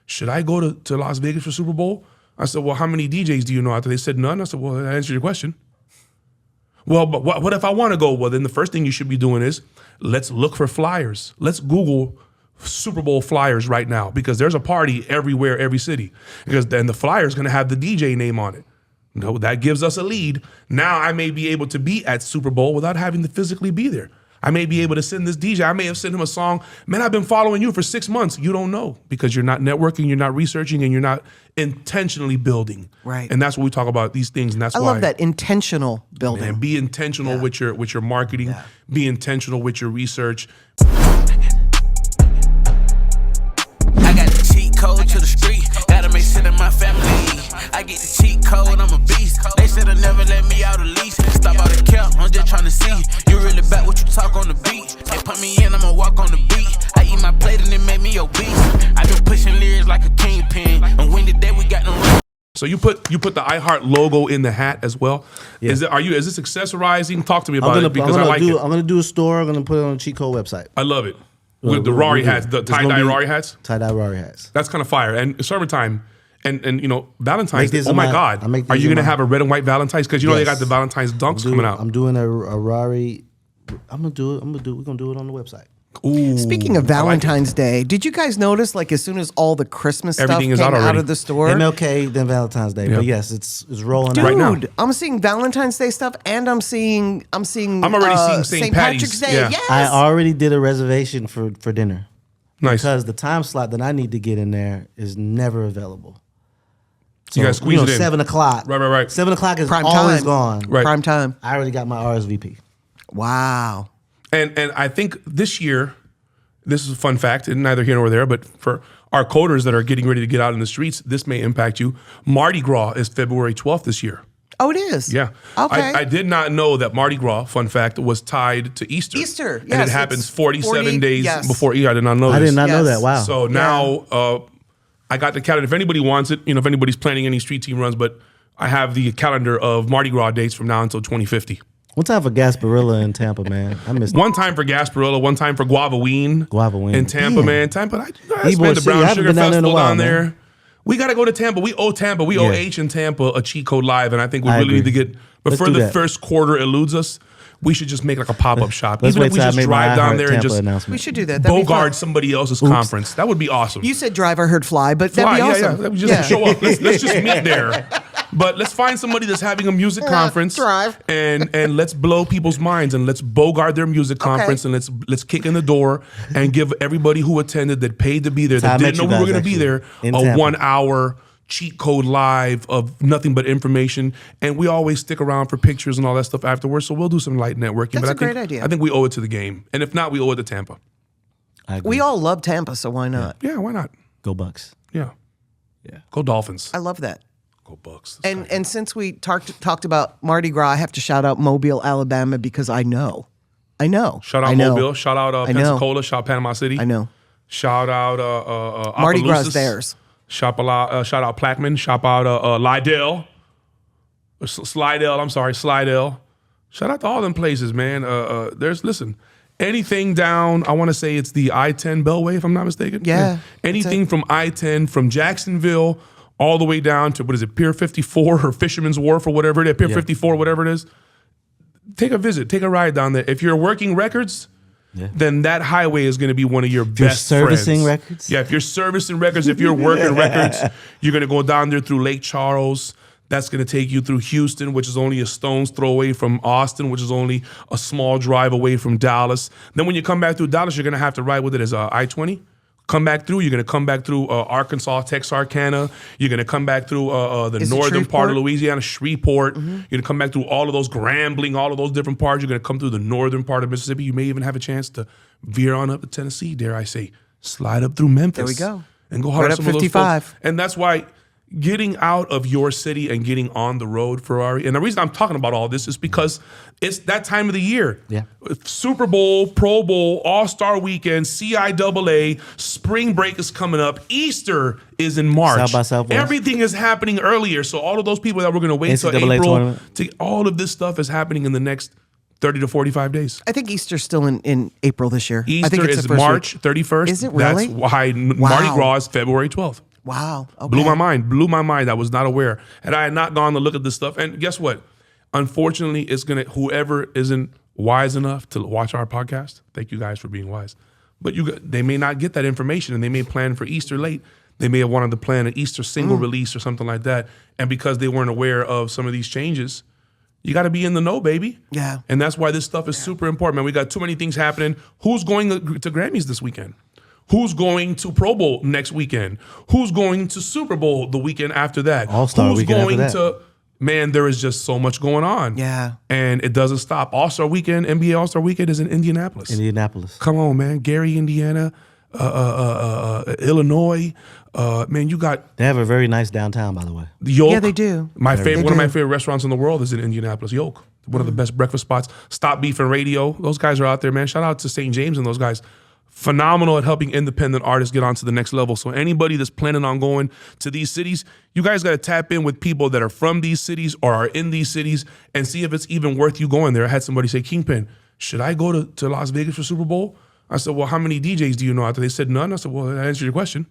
should I go to Las Vegas for Super Bowl? I said, well, how many DJs do you know out there? They said none. I said, well, that answers your question. Well, but what if I want to go? Well, then the first thing you should be doing is let's look for flyers. Let's Google Super Bowl flyers right now, because there's a party everywhere, every city. Because then the flyer is going to have the DJ name on it. No, that gives us a lead. Now I may be able to be at Super Bowl without having to physically be there. I may be able to send this DJ. I may have sent him a song. Man, I've been following you for 6 months. You don't know, because you're not networking, you're not researching, and you're not intentionally building. Right. And that's what we talk about these things. And that's why I love that intentional building. Man, be intentional with your marketing. Yeah. Be intentional with your research. I got the cheat code to the street. Gotta make sure that my family. I get the cheat code, I'm a beast. They said they'll never let me out of lease. Stop out the cap, I'm just trying to see. You really back what you talk on the beat. They put me in, I'ma walk on the beat. I eat my plate and it made me obese. I been pushing lyrics like a kingpin. And when today we got them. So you put the iHeart logo in the hat as well. Yeah. Is this accessorizing? Talk to me about it, because I like it. I'm gonna do a store. I'm gonna put it on the cheat code website. I love it. With the Rari hats, the tie-dye Rari hats. Tie-dye Rari hats. That's kind of fire. And summertime, and you know, Valentine's Day. Oh my God. Are you gonna have a red and white Valentine's? Because you know they got the Valentine's dunks coming out. I'm doing a Rari. We're gonna do it on the website. Ooh, Speaking of Valentine's Day, did you guys notice, like, as soon as all the Christmas stuff came out of the store? MLK, then Valentine's Day. But yes, it's rolling out. Right now. I'm seeing Valentine's Day stuff, and I'm already seeing St. Patrick's Day. Yeah. Yes. I already did a reservation for dinner. Nice. Because the time slot that I need to get in there is never available. So, you guys squeeze it in. 7 o'clock. Right. 7 o'clock is Prime always time. gone. Right. Prime time. I already got my RSVP. Wow. And I think this year, this is a fun fact, and neither here nor there, but for our coders that are getting ready to get out in the streets, this may impact you. Mardi Gras is February 12th this year. Oh, it is? Yeah. Okay. I did not know that Mardi Gras, fun fact, was tied to Easter. Easter, And yes, it happens it's 47 days yes. before Easter. I did not know this. I did not know that. Wow. So now I got the calendar. If anybody wants it, if anybody's planning any street team runs, but I have the calendar of Mardi Gras dates from now until 2050. One time for Gasparilla in Tampa, man. I missed One time for Gasparilla, one time for Guavaween. In Tampa, man. Tampa, I spent the Brown Sugar Festival down there. Man. We got to go to Tampa. We owe Tampa. We owe H in Tampa a cheat code live, and I think we really need to get, before the first quarter eludes us, we should just make like a pop-up shop. Even if we just drive down there and just we should do that. bogart somebody else's conference. That would be awesome. You said drive, I heard fly, but that'd be awesome. Yeah. Just show up. Let's just meet there. But let's find somebody that's having a music conference, drive, and let's blow people's minds, and let's bogart their music conference, and let's kick in the door and give everybody who attended, that paid to be there, that didn't know we were going to be there, a 1 hour cheat code live of nothing but information. And we always stick around for pictures and all that stuff afterwards. So we'll do some light networking. That's but a great idea. I think we owe it to the game, and if not, we owe it to Tampa. We all love Tampa, so why not? Yeah, why not? Go Bucks. Yeah. Go Dolphins. I love that. Go Bucks. And since we talked about Mardi Gras, I have to shout out Mobile, Alabama, because I know. Shout out Mobile. Shout out Pensacola. Shout out Panama City. I know. Shout out Mardi Gras Opelousas. theirs. Shout out Plaquemine. Shout out Lydell. Slidell. Shout out to all them places, man. Listen, anything down, I want to say it's the I-10 Beltway, if I'm not mistaken. Yeah. Anything from I-10, from Jacksonville, all the way down to, Pier 54 or Fisherman's Wharf or whatever it is, Pier 54, whatever it is. Take a visit, take a ride down there. If you're working records, then that highway is going to be one of your best servicing friends. records? Yeah, if you're servicing records, if you're working records, you're going to go down there through Lake Charles. That's going to take you through Houston, which is only a stone's throw away from Austin, which is only a small drive away from Dallas. Then when you come back through Dallas, you're going to have to ride with it as I-20. Come back through. You're going to come back through Arkansas, Texarkana. You're going to come back through the northern part of Louisiana, Shreveport. You're going to come back through all of those, Grambling, all of those different parts. You're going to come through the northern part of Mississippi. You may even have a chance to veer on up to Tennessee, dare I say. Slide up through Memphis. There we go. And go hard Right at some up of those 55. folks. And that's why getting out of your city and getting on the road, Ferrari. And the reason I'm talking about all this is because it's that time of the year. Yeah. Super Bowl, Pro Bowl, All-Star Weekend, CIAA, spring break is coming up. Easter is in March. South by Southwest. Everything is happening earlier. So all of those people that were going to wait till NCAA April, tournament. all of this stuff is happening in the next 30 to 45 days. I think Easter's still in April this year. I think Easter it's is the first March week. 31st. Is it really? That's why Mardi Gras is February 12th. Wow. Okay. Blew my mind. I was not aware. And I had not gone to look at this stuff. And guess what? Unfortunately, whoever isn't wise enough to watch our podcast, thank you guys for being wise. But they may not get that information, and they may plan for Easter late. They may have wanted to plan an Easter single release or something like that. And because they weren't aware of some of these changes, you got to be in the know, baby. Yeah. And that's why this stuff is super important, man. We got too many things happening. Who's going to Grammys this weekend? Who's going to Pro Bowl next weekend? Who's going to Super Bowl the weekend after that? All-Star Who's weekend going after that. to... Man, there is just so much going on. Yeah. And it doesn't stop. All-Star Weekend, NBA All-Star Weekend is in Indianapolis. Come on, man. Gary, Indiana, Illinois. Man, you got... They have a very nice downtown, by the way. Yolk. Yeah, they do. One of my favorite restaurants in the world is in Indianapolis, Yolk. One of the best breakfast spots. Stop Beef and Radio. Those guys are out there, man. Shout out to St. James and those guys. Phenomenal at helping independent artists get onto the next level. So anybody that's planning on going to these cities, you guys got to tap in with people that are from these cities or are in these cities and see if it's even worth you going there. I had somebody say, Kingpin, should I go to Las Vegas for Super Bowl? I said, well, how many DJs do you know out there? They said none. I said, well, that answers your question.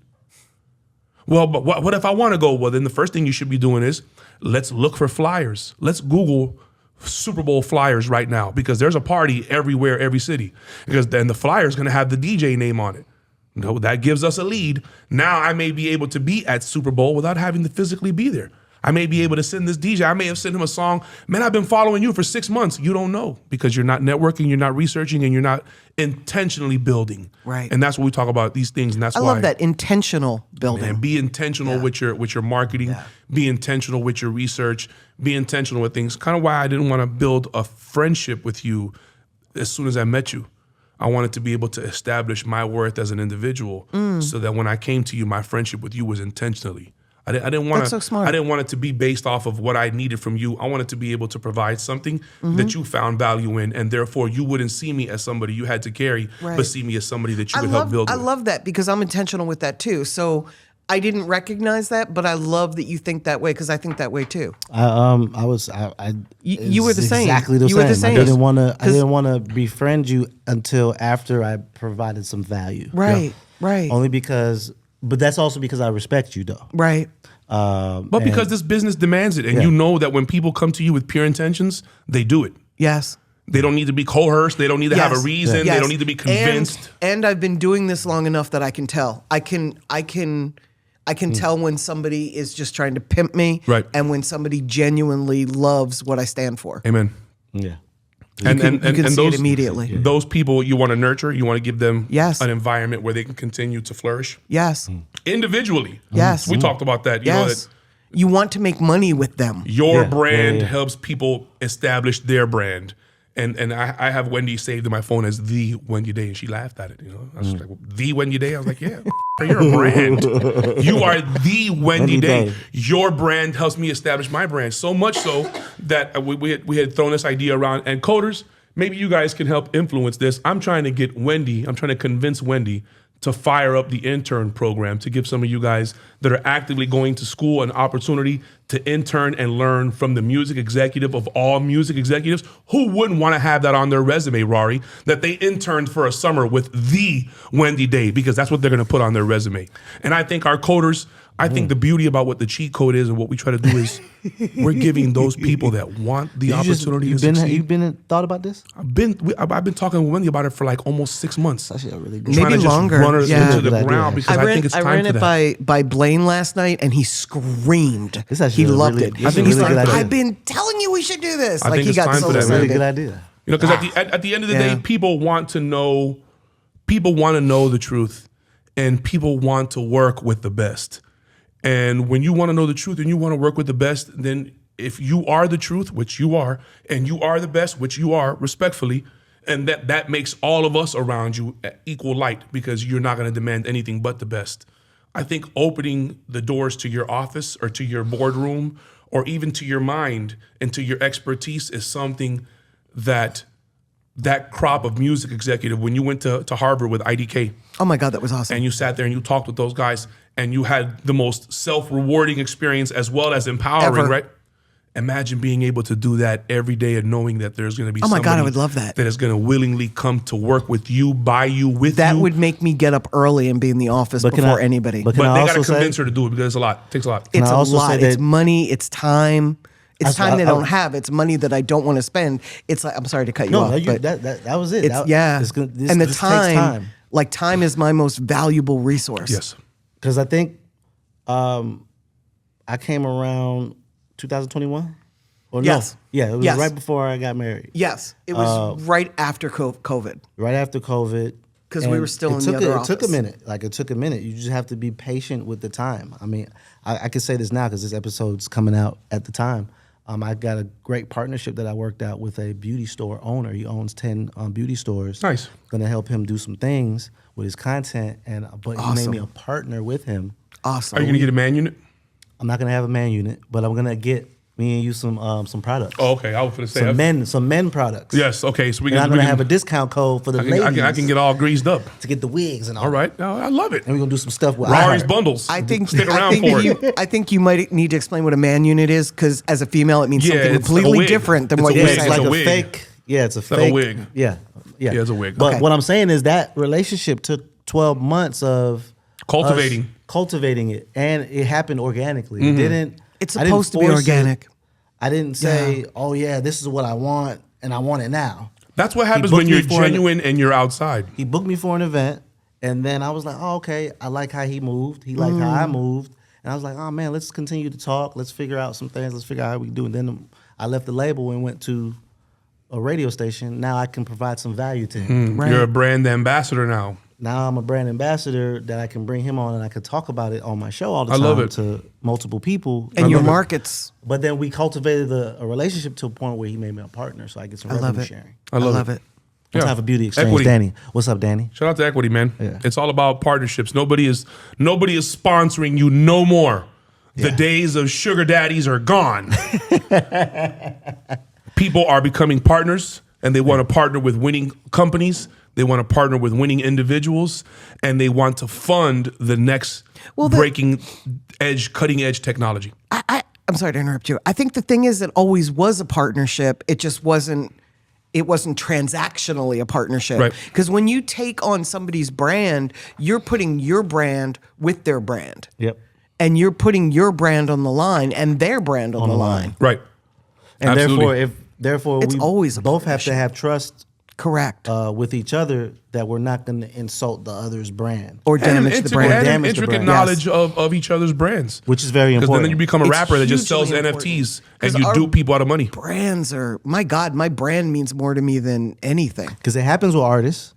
Well, but what if I want to go? Well, then the first thing you should be doing is let's look for flyers. Let's Google Super Bowl flyers right now, because there's a party everywhere, every city. Because then the flyer is going to have the DJ name on it. No, that gives us a lead. Now I may be able to be at Super Bowl without having to physically be there. I may be able to send this DJ. I may have sent him a song. Man, I've been following you for 6 months. You don't know, because you're not networking, you're not researching, and you're not intentionally building. Right. And that's what we talk about these things. And that's I why love that intentional building. Man, be intentional with your marketing. Yeah. Be intentional with your research. Be intentional with things. Kind of why I didn't want to build a friendship with you as soon as I met you. I wanted to be able to establish my worth as an individual, so that when I came to you, my friendship with you was intentionally. I didn't want That's so smart. I didn't want it to be based off of what I needed from you. I wanted to be able to provide something that you found value in, and therefore you wouldn't see me as somebody you had to carry, but see me as somebody that you could help build. I with. love that, because I'm intentional with that too. So I didn't recognize that, but I love that you think that way, because I think that way too. You were the same. Exactly the You same. were the same. I didn't want to befriend you until after I provided some value. Right. Right. Only because, but that's also because I respect you, though. Right. But because this business demands it, and you know that when people come to you with pure intentions, they do it. Yes. They don't need to be coerced. They don't need to have a reason. Yes. They don't need to be convinced. And I've been doing this long enough that I can tell. I can tell when somebody is just trying to pimp me, Right. and when somebody genuinely loves what I stand for. Amen. Yeah. And you can see those, it immediately. Those people you want to nurture. You want to give them Yes. an environment where they can continue to flourish Yes. individually. Yes. We talked about that. You know Yes. that You want to make money with them. your Yeah. brand Yeah. helps people establish their brand. And I have Wendy saved in my phone as the Wendy Day, and she laughed at it. You know, I was just like, the Wendy Day. I was like, yeah, you're a brand. You are the Wendy Day. Day. Your brand helps me establish my brand. So much so that we had thrown this idea around. And coders, maybe you guys can help influence this. I'm trying to convince Wendy to fire up the intern program, to give some of you guys that are actively going to school an opportunity to intern and learn from the music executive of all music executives. Who wouldn't want to have that on their resume, Rory, that they interned for a summer with the Wendy Day, because that's what they're going to put on their resume. And I think our coders, I think the beauty about what the cheat code is and what we try to do is we're giving those people that want the opportunity to succeed. You've thought about this? I've been talking with Wendy about it for like almost 6 months. That's a really good. Trying Maybe to just longer. run her Yeah. into the Good idea. ground, because I think it's time I ran for it that. by Blaine last night, and he screamed. It's actually He a loved really- it. I think He's it's like, time for that. I've been telling you we should do this. I Like think he it's got time so for that, That's a man. really excited. good idea. You know, because at the end of the Yeah. day, people want to know the truth, and people want to work with the best. And when you want to know the truth and you want to work with the best, then if you are the truth, which you are, and you are the best, which you are, respectfully, and that makes all of us around you at equal light, because you're not going to demand anything but the best. I think opening the doors to your office or to your boardroom or even to your mind and to your expertise is something that crop of music executive, when you went to Harvard with IDK Oh my God, that was awesome. and you sat there and you talked with those guys and you had the most self-rewarding experience as well as empowering, Ever. right? Imagine being able to do that every day and knowing that there's going to be Oh my God, I somebody would love that. that is going to willingly come to work with you, buy you, with That you. would make me get up early and be in the office But can before I- anybody. but can But I they also got to say- convince her to do it because it's a lot. It takes a lot. It's I a also lot. say It's that- money. It's time. It's That's what time they I- don't have. It's money that I don't want to spend. It's like, I'm sorry to cut you No, off, no, but that was it. it's This and the takes time, like time is my most valuable resource. Yes. Because I think I came around 2021. Or Yes. No. Yeah, it was Yes. right before I got married. Yes, it was right after COVID. Right after COVID. 'Cause we And were still it in the took other It took a office. minute. Like, it took a minute. You just have to be patient with the time. I mean, I can say this now because this episode's coming out at the time. I got a great partnership that I worked out with a beauty store owner. He owns 10 beauty stores. Nice. Going to help him do some things with his content, but he made me Awesome. a partner with him. Awesome. Are you going to get a man unit? I'm not going to have a man unit, but I'm going to get me and you some products. Oh, okay. I was going to say. Some men products. Yes. Okay. So we And can. I'm going to have a discount code for the ladies. I can get all greased up. to get the wigs and all. All right. No, I love it. And we're going to do some stuff with Rari's iHeart. bundles. I think Stick I around think for you, it. I think you might need to explain what a man unit is, because as a female, it means Yeah, something it's like a completely wig. different than It's what a you're wig. It's saying. like a a wig. fake. Yeah, it's a like a fake. wig. Yeah. Yeah, it's a wig. But Okay. what I'm saying is that relationship took 12 months of Cultivating. us cultivating it, and it happened organically. Mm-hmm. It didn't. It's I didn't supposed to be force it. organic. I didn't say, Yeah. "Oh yeah, this is what I want, and I want it now." That's what happens booked when me you're for an- genuine and you're outside. He booked me for an event, and then I was like, "Oh, okay. I like how he moved. He liked how I moved." And I was like, "Oh man, let's continue to talk. Let's figure out some things. Let's figure out how we can do." And then I left the label and went to a radio station. Now I can provide some value to him. Right. You're a brand ambassador now. Now I'm a brand ambassador that I can bring him on and I can talk about it on my show all the I time love it. to multiple people. And your love it. markets. But then we cultivated a relationship to a point where he made me a partner, so I get some I love revenue it. sharing. I love it. Let's Yeah. have a beauty exchange. Equity. Danny, what's up, Danny? Shout out to Equity, man. Yeah. It's all about partnerships. Nobody is sponsoring you no more. The days of sugar daddies are gone. People are becoming partners, and they want to partner with winning companies. They want to partner with winning individuals, and they want to fund the next breaking edge, cutting edge technology. I'm sorry to interrupt you. I think the thing is, it always was a partnership. It just wasn't. It wasn't transactionally a partnership. Right. Because when you take on somebody's brand, you're putting your brand with their brand. Yep. And you're putting your brand on the line and their brand on the line. Right. And Absolutely. therefore, It's we always a both have to partnership. have trust Correct. with each other that we're not going to insult the other's brand, Or And damage the intricate- brand. and Damage the intricate brand. knowledge of each other's brands. which is very Because important. then you become a It's rapper that just sells hugely NFTs important. and 'Cause you our dupe people out of money. Brands are, my God, my brand means more to me than anything. Because it happens with artists.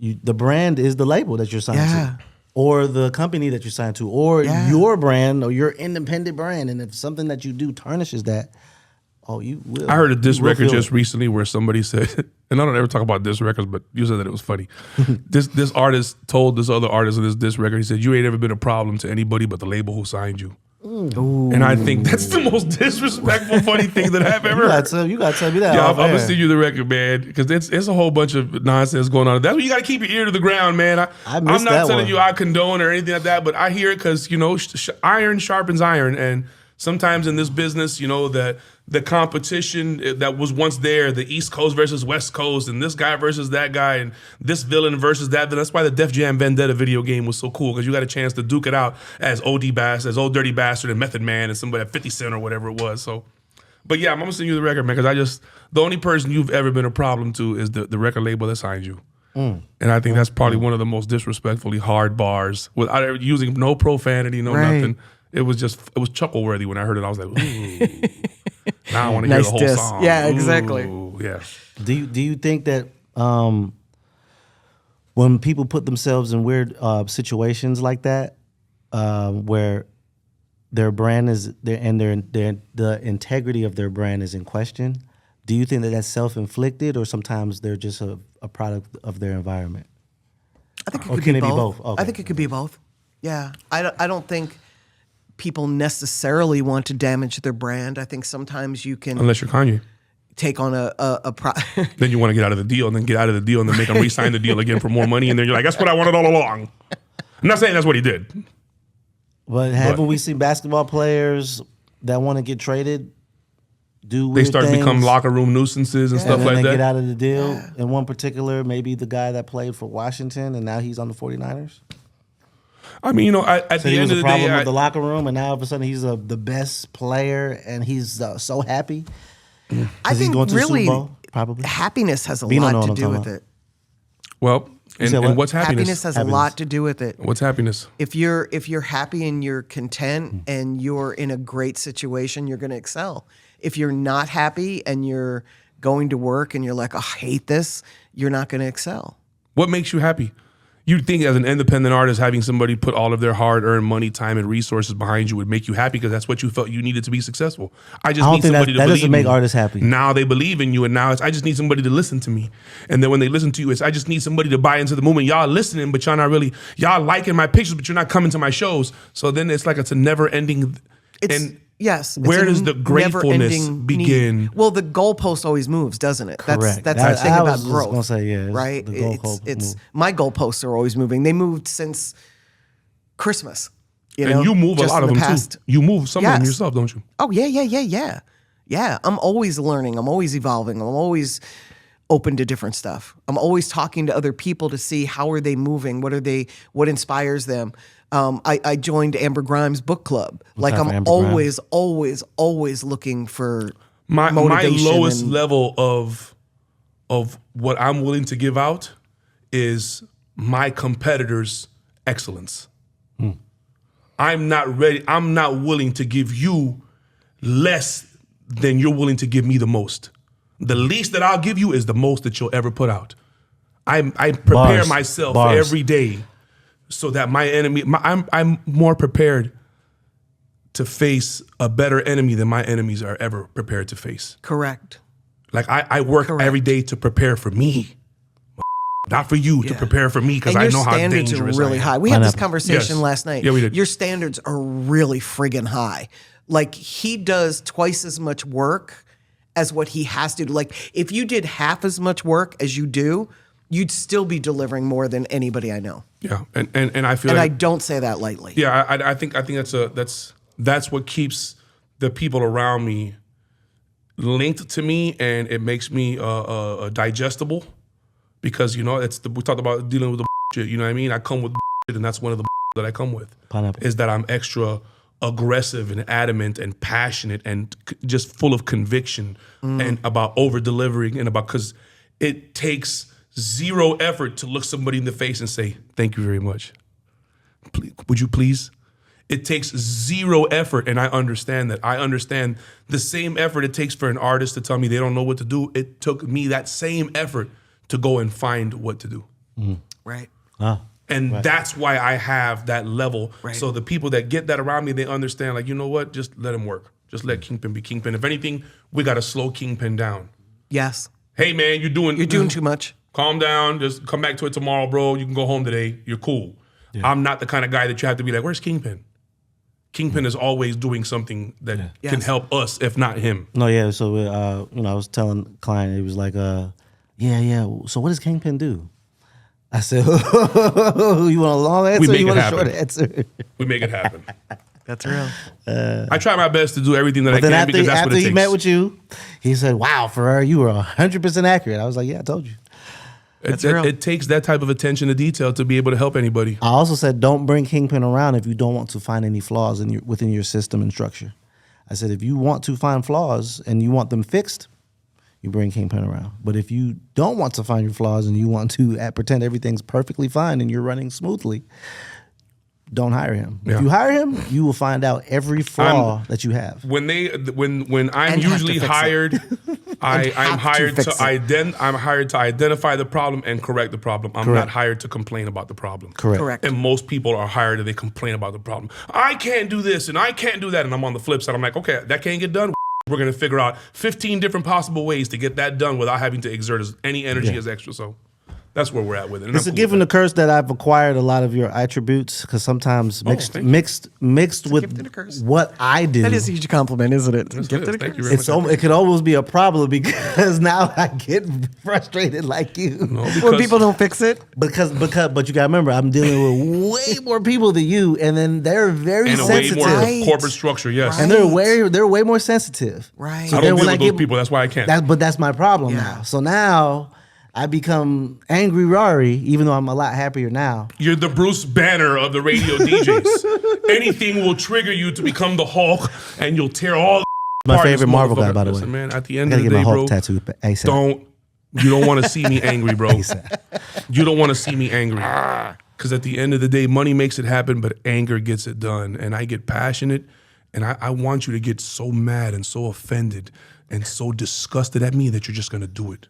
The brand is the label that you're signed Yeah. to, or the company that you're signed to, or Yeah. your brand or your independent brand. And if something that you do tarnishes that, you will. I heard a diss you will record feel just it. recently where somebody said, and I don't ever talk about diss records, but you said that it was funny. This artist told this other artist of this diss record, he said, "You ain't ever been a problem to anybody but the label who signed you." And I think that's the most disrespectful, funny thing that I've ever heard. You gotta tell me that. Yeah, off I'm gonna air. send you the record, man, because it's a whole bunch of nonsense going on. That's why you got to keep your ear to the ground, man. I'm missed not that telling one. you I condone or anything like that, but I hear it because iron sharpens iron, and sometimes in this business, that the competition that was once there, the East Coast versus West Coast, and this guy versus that guy, and this villain versus that villain. That's why the Def Jam Vendetta video game was so cool, because you got a chance to duke it out as OD Bass, as Old Dirty Bastard, and Method Man, and somebody at 50 Cent or whatever it was. So, but yeah, I'm gonna send you the record, man, because the only person you've ever been a problem to is the record label that signed you. And I think that's probably one of the most disrespectfully hard bars, without using no profanity, no Right. nothing. It was chuckle worthy when I heard it. I was like, ooh. Now I want to hear Nice the whole diss. song. Yeah, exactly. Ooh, yeah. Do you think that when people put themselves in weird situations like that, where their brand is there and the integrity of their brand is in question, do you think that that's self-inflicted, or sometimes they're just a product of their environment? I think it Or could can be it be both. both? Okay. I think it could be both. Yeah. I don't think people necessarily want to damage their brand. I think sometimes you can Unless you're Kanye. take on a Then you want to get out of the deal, and then get out of the deal, and then make them re-sign the deal again for more money, and then you're like, that's what I wanted all along. I'm not saying that's what he did. But haven't we seen basketball players that want to get traded do They weird start to things, become locker room nuisances and stuff and then like they that. get out of the deal. In one particular, maybe the guy that played for Washington and now he's on the 49ers. I mean, at So the he end was of a the problem day, with the locker room, and now all of a sudden he's the best player, and he's so happy. I He's think going to the really Super Bowl, probably. happiness has a Vino know lot what to I'm do talking with it. well, and said what? what's happiness? Happiness has a lot to do with it. What's happiness? If you're happy and you're content and you're in a great situation, you're going to excel. If you're not happy and you're going to work and you're like, oh, I hate this, you're not going to excel. What makes you happy? You'd think as an independent artist, having somebody put all of their hard-earned money, time, and resources behind you would make you happy because that's what you felt you needed to be successful. I just I don't need think somebody to that believe doesn't make in me. artists happy. Now they believe in you, and now I just need somebody to listen to me. And then when they listen to you, it's I just need somebody to buy into the movement. Y'all listening, but y'all not really. Y'all liking my pictures, but you're not coming to my shows. So then it's like it's a never-ending. And Yes. where it's a does the gratefulness never-ending begin? need. Well, the goalpost always moves, doesn't it? Correct. That's the thing I about was just growth. gonna say, yeah, right. the goalpost move. My goalposts are always moving. They moved since Christmas. And you move a just lot in of the them past. too. You move some of them Yes. yourself, don't you? Oh yeah. Yeah, I'm always learning. I'm always evolving. I'm always open to different stuff. I'm always talking to other people to see how are they moving, what inspires them. I joined Amber Grimes' book club. Like out for I'm Amber always looking for My motivation lowest and- level of what I'm willing to give out is my competitors' excellence. I'm not ready. I'm not willing to give you less than you're willing to give me the most. The least that I'll give you is the most that you'll ever put out. I prepare Bars. myself Bars. every day so that my enemy, I'm more prepared to face a better enemy than my enemies are ever prepared to face. Correct. Like I work Correct. every day to prepare for me, not for you to prepare for me because And I your know how standards dangerous are really I am. high. We had this Pineapple. conversation Yes. last night. Yeah, we did. Your standards are really friggin' high. Like he does twice as much work as what he has to do. Like if you did half as much work as you do, you'd still be delivering more than anybody I know. Yeah, and I feel And I like don't say that lightly. yeah, I think that's what keeps the people around me linked to me, and it makes me digestible because we talked about dealing with the shit. You know what I mean? I come with shit, and that's one of the that I come with. Pineapple. Is that I'm extra aggressive and adamant and passionate and just full of conviction and about over delivering and about because it takes zero effort to look somebody in the face and say thank you very much. Would you please? It takes zero effort, and I understand that. I understand the same effort it takes for an artist to tell me they don't know what to do. It took me that same effort to go and find what to do. Right. And that's why I have that level. Right. So the people that get that around me, they understand, like, you know what? Just let him work. Just let Kingpin be Kingpin. If anything, we got to slow Kingpin down. Yes. Hey, man, you're doing too much. Calm down. Just come back to it tomorrow, bro. You can go home today. You're cool. Yeah. I'm not the kind of guy that you have to be like, where's Kingpin? Kingpin is always doing something that can Yes. help us, if not him. No, yeah. So, I was telling the client, he was like, yeah. So what does Kingpin do? I said, you want a long answer? make You it want a happen. short answer? We make it happen. That's real. I try my best to do everything that I Then can because that's after what it he takes. met with you, he said, "Wow, Ferrer, you were 100% accurate." I was like, "Yeah, I told you." It takes that type of attention to detail to be able to help anybody. I also said, "Don't bring Kingpin around if you don't want to find any flaws within your system and structure." I said, "If you want to find flaws and you want them fixed, you bring Kingpin around. But if you don't want to find your flaws and you want to pretend everything's perfectly fine and you're running smoothly, don't hire him. Yeah. If you hire him, you will find out every flaw that you have." When I'm And you have to usually fix it. hired, I'm have to hired fix it. I'm hired to identify the problem and correct the problem. I'm not hired to complain about the problem. Correct. And most people are hired and they complain about the problem. I can't do this and I can't do that. And I'm on the flip side. I'm like, okay, that can't get done. We're going to figure out 15 different possible ways to get that done without having to exert any energy as extra. So That's where we're at with it. And It's I'm a cool gift with and a curse that I've acquired a lot of your attributes because sometimes mixed thank you. mixed gift and a with curse. what I do. That is a huge compliment, isn't it? That's Gift good. and a Thank you curse. very much. It could almost be a problem because now I get frustrated like you. No, When because people don't fix it, But you gotta remember, I'm dealing with way more people than you, and then they're very and a way sensitive, more Right. corporate structure, yes. and they're way more sensitive. Right. So I then don't deal when with those people. That's why I can't. But that's my problem Yeah. now. So now I become angry Rari, even though I'm a lot happier now. You're the Bruce Banner of the radio DJs. Anything will trigger you to become the Hulk, and you'll tear all. My apart, favorite this Marvel guy, motherfucker. by the way. Listen, man. At the I end gotta of the get my day, Hulk bro, tattoo ASAP. you don't want to see me angry, bro. You don't want to see me angry. Because at the end of the day, money makes it happen, but anger gets it done. And I get passionate, and I want you to get so mad and so offended and so disgusted at me that you're just gonna do it.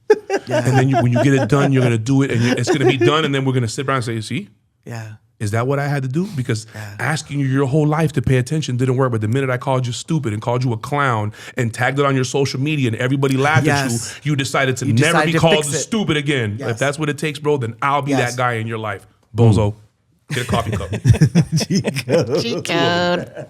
And then when you get it done, you're gonna do it, and it's gonna be done, and then we're gonna sit around and say, see? yeah. Is that what I had to do? Because asking you your whole life to pay attention didn't work. But the minute I called you stupid and called you a clown and tagged it on your social media and everybody laughed Yes. at you, you decided to You never decided be to called fix it. stupid again. Yes. If that's what it takes, bro, then I'll be Yes. that guy in your life. Bozo, get a coffee cup. Cheat code.